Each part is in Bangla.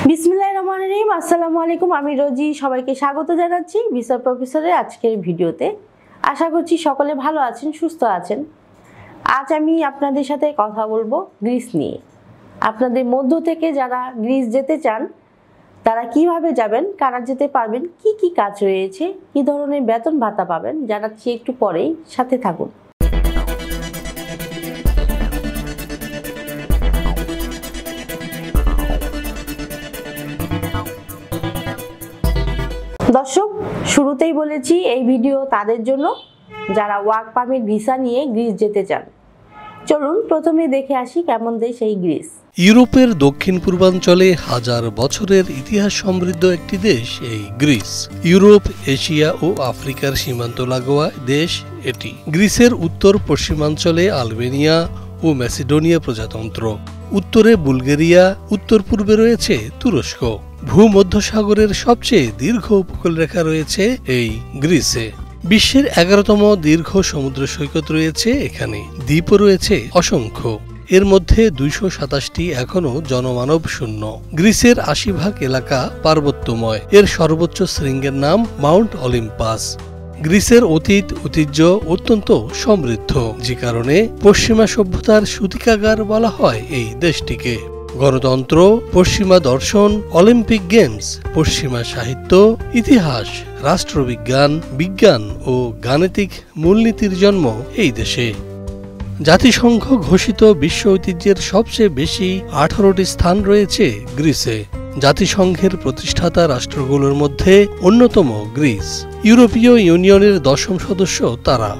বিসমিল্লাহির রহমানির রহিম। আসসালামু আলাইকুম। আমি রোজি সবাইকে স্বাগত জানাচ্ছি ভিসা প্রফেসরের আজকের ভিডিওতে। আশা করছি সকলে ভালো আছেন, সুস্থ আছেন। আজ আমি আপনাদের সাথে কথা বলবো গ্রিস নিয়ে। আপনাদের মধ্য থেকে যারা গ্রিস যেতে চান তারা কিভাবে যাবেন, কারা যেতে পারবেন, কি কি কাজ রয়েছে, কি ধরনের বেতন ভাতা পাবেন জানাচ্ছি একটু পরেই, সাথে থাকুন। দর্শক, শুরুতেই বলেছি এই ভিডিও তাদের জন্য যারা ওয়ার্ক পারমিট ভিসা নিয়ে গ্রিস যেতে চান। চলুন প্রথমে দেখে আসি কেমন দেশ এই গ্রিস। ইউরোপের দক্ষিণ পূর্বাঞ্চলে হাজার বছরের ইতিহাস সমৃদ্ধ একটি দেশ এই গ্রিস। ইউরোপ, এশিয়া ও আফ্রিকার সীমান্ত লাগোয়া দেশ এটি। গ্রিসের উত্তর পশ্চিমাঞ্চলে আলবেনিয়া ও ম্যাসিডোনিয়া প্রজাতন্ত্র, উত্তরে বুলগেরিয়া, উত্তর পূর্বে রয়েছে তুরস্ক। ভূমধ্যসাগরের সবচেয়ে দীর্ঘ উপকূলরেখা রয়েছে এই গ্রিসে। বিশ্বের 11তম দীর্ঘ সমুদ্র সৈকত রয়েছে এখানে। দ্বীপও রয়েছে অসংখ্য, এর মধ্যে 227টি এখনও জনমানব শূন্য। গ্রিসের 80% এলাকা পার্বত্যময়। এর সর্বোচ্চ শৃঙ্গের নাম মাউন্ট অলিম্পাস। গ্রিসের অতীত ঐতিহ্য অত্যন্ত সমৃদ্ধ, যে কারণে পশ্চিমা সভ্যতার সূতিকাগার বলা হয় এই দেশটিকে। গণতন্ত্র, পশ্চিমা দর্শন, অলিম্পিক গেমস, পশ্চিমা সাহিত্য, ইতিহাস, রাষ্ট্রবিজ্ঞান, বিজ্ঞান ও গাণিতিক মূলনীতির জন্ম এই দেশে। জাতিসংঘ ঘোষিত বিশ্ব ঐতিহ্যের সবচেয়ে বেশি 18টি স্থান রয়েছে গ্রিসে। জাতিসংঘের প্রতিষ্ঠাতা রাষ্ট্রগুলোর মধ্যে অন্যতম গ্রিস। ইউরোপীয় ইউনিয়নের 10ম সদস্য তারা।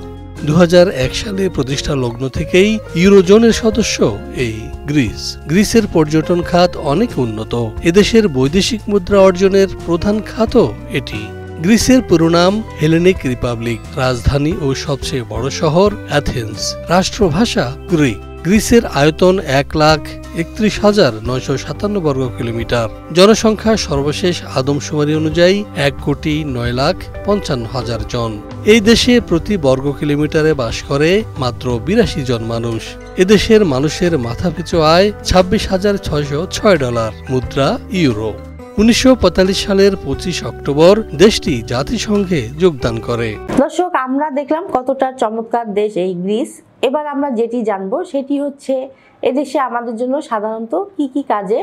2001 সালে প্রতিষ্ঠা লগ্ন থেকেই ইউরোজোনের সদস্য এই গ্রিস। গ্রিসের পর্যটন খাত অনেক উন্নত। এদেশের বৈদেশিক মুদ্রা অর্জনের প্রধান খাতও এটি। গ্রিসের পুরো নাম হেলেনিক রিপাবলিক। রাজধানী ও সবচেয়ে বড় শহর অ্যাথেন্স। রাষ্ট্রভাষা গ্রিক। গ্রিসের আয়তন 1,31,957 বর্গ কিলোমিটার। জনসংখ্যা সর্বশেষ আদমশুমারি অনুযায়ী 1,09,55,000 জন। এই দেশে প্রতি বর্গ কিলোমিটারে বাস করে মাত্র 82 জন মানুষ। এদেশের মানুষের মাথাপিছু আয় $26,606, মুদ্রা ইউরো। 1945 সালের 25 অক্টোবর দেশটি জাতিসংঘে যোগদান করে। দর্শক, আমরা দেখলাম কতটা চমৎকার দেশ এই গ্রিস। এবার আমরা যেটি জানবো সেটি হচ্ছে এদেশে আমাদের জন্য সাধারণত কি কি কাজে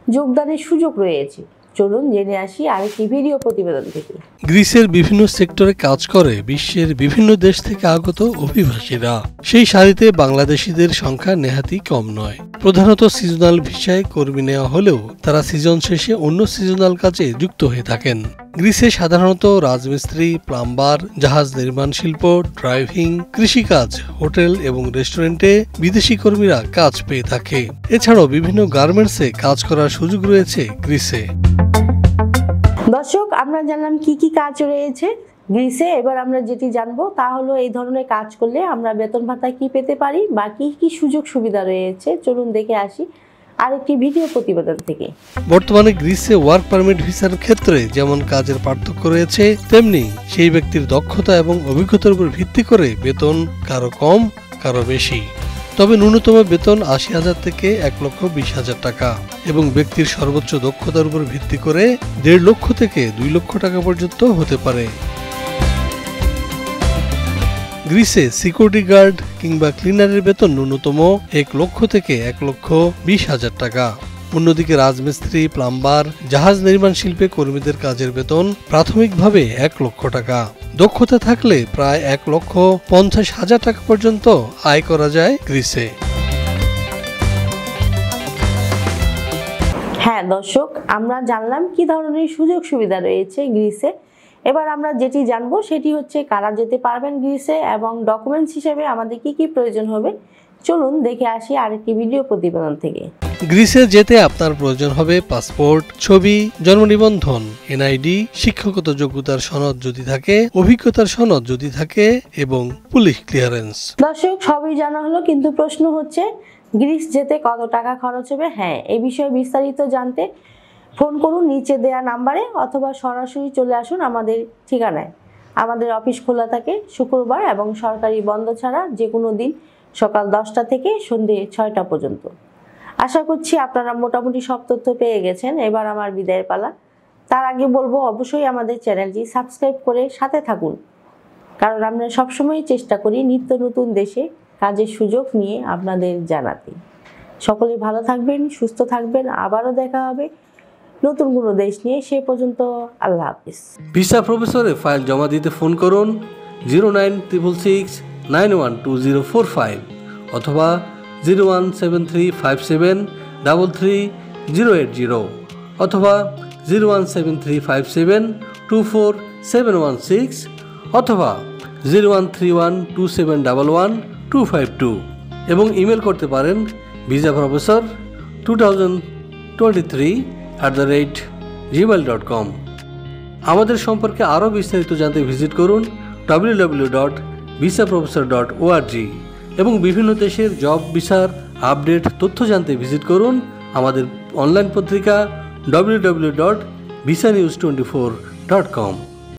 যোগদানের সুযোগ রয়েছে। চলুন জেনে আসি আরেকটি ভিডিও প্রতিবেদন থেকে। গ্রিসের বিভিন্ন সেক্টরে কাজ করে বিশ্বের বিভিন্ন দেশ থেকে আগত অভিবাসীরা। সেই সারিতে বাংলাদেশিদের সংখ্যা নেহাতি কম নয়। প্রধানত সিজনাল ভিসায় কর্মী নেওয়া হলেও তারা সিজন শেষে অন্য সিজনাল কাজে যুক্ত হয়ে থাকেন। গ্রিসে সাধারণত রাজমিস্ত্রি, প্লাম্বার, জাহাজ নির্মাণ শিল্প, ড্রাইভিং, কৃষিকাজ, হোটেল এবং রেস্টুরেন্টে বিদেশি কর্মীরা কাজ পেয়ে থাকে। এছাড়াও বিভিন্ন গার্মেন্টসে কাজ করার সুযোগ রয়েছে গ্রিসে। দর্শক, আমরা জানলাম কি কি কাজ রয়েছে গ্রিসে। এবার আমরা যেটি জানবো তা হলো এই ধরনের কাজ করলে আমরা বেতন ভাতা কি পেতে পারি বা কি কি সুযোগ সুবিধা রয়েছে। চলুন দেখে আসি আরেকটি ভিডিও প্রতিবেদন থেকে। বর্তমানে গ্রিসে ওয়ার্ক পারমিট ভিসার ক্ষেত্রে যেমন কাজের পার্থক্য রয়েছে, তেমনি সেই ব্যক্তির দক্ষতা এবং অভিজ্ঞতার উপর ভিত্তি করে বেতন কারো কম, কারো বেশি। তবে ন্যূনতম বেতন 80,000 থেকে 1,20,000 টাকা এবং ব্যক্তির সর্বোচ্চ দক্ষতার উপর ভিত্তি করে 1.5 লক্ষ থেকে 2 লক্ষ টাকা পর্যন্ত হতে পারে। গ্রিসে সিকিউরিটি গার্ড কিংবা ক্লিনারের বেতন ন্যূনতম 1 লক্ষ থেকে 1,20,000 টাকা। অন্যদিকে রাজমিস্ত্রি, প্লাম্বার, জাহাজ নির্মাণ শিল্পে কর্মীদের কাজের বেতন প্রাথমিকভাবে 1 লক্ষ টাকা। দক্ষতা থাকলে প্রায় 1,50,000 টাকা পর্যন্ত আয় করা যায় গ্রিসে। হ্যাঁ দর্শক, আমরা জানলাম কি ধরনের সুযোগ সুবিধা রয়েছে গ্রিসে। এবার আমরা যেটি জানবো সেটি হচ্ছে কারা যেতে পারবেন গ্রিসে এবং ডকুমেন্টস হিসেবে আমাদের কি কি প্রয়োজন হবে। চলুন দেখে আসি আরেকটি ভিডিও প্রতিবেদন থেকে। গ্রিসে যেতে আপনার প্রয়োজন হবে পাসপোর্ট, ছবি, জন্ম নিবন্ধন, এনআইডি, শিক্ষাগত যোগ্যতার সনদ যদি থাকে, অভিজ্ঞতার সনদ যদি থাকে এবং পুলিশ ক্লিয়ারেন্স। দর্শক, সবই জানা হলো, কিন্তু প্রশ্ন হচ্ছে গ্রিস যেতে কত টাকা খরচ হবে। হ্যাঁ, এই বিষয়ে বিস্তারিত জানতে ফোন করুন নিচে দেয়া নাম্বারে অথবা সরাসরি চলে আসুন আমাদের ঠিকানায়। আমাদের অফিস খোলা থাকে শুক্রবার এবং সরকারি বন্ধ ছাড়া যে কোনো দিন সকাল 10টা থেকে সন্ধ্যে 6টা পর্যন্ত। আশা করছি আপনারা মোটামুটি সব তথ্য পেয়ে গেছেন। এবার আমার বিদায়ের পালা। তার আগে বলবো অবশ্যই আমাদের চ্যানেলটি সাবস্ক্রাইব করে সাথে থাকুন, কারণ আমরা সবসময় চেষ্টা করি নিত্য নতুন দেশে কাজের সুযোগ নিয়ে আপনাদের জানাতে। সকলে ভালো থাকবেন, সুস্থ থাকবেন। আবারও দেখা হবে নতুন কোনো দেশ নিয়ে। সে পর্যন্ত আল্লাহ হাফিজ। ভিসা প্রফেসরে ফাইল জমা দিতে ফোন করুন 09666912045 অথবা 01735733080 অথবা 01735724716 অথবা 013127112252 এবং ইমেল করতে পারেন visaprofessor2023@gmail.com। আমাদের সম্পর্কে আরও বিস্তারিত জানতে ভিজিট করুন www.visaprofessor.org এবং বিভিন্ন দেশের জব ভিসার আপডেট তথ্য জানতে ভিজিট করুন আমাদের অনলাইন পত্রিকা www.visanews24.com।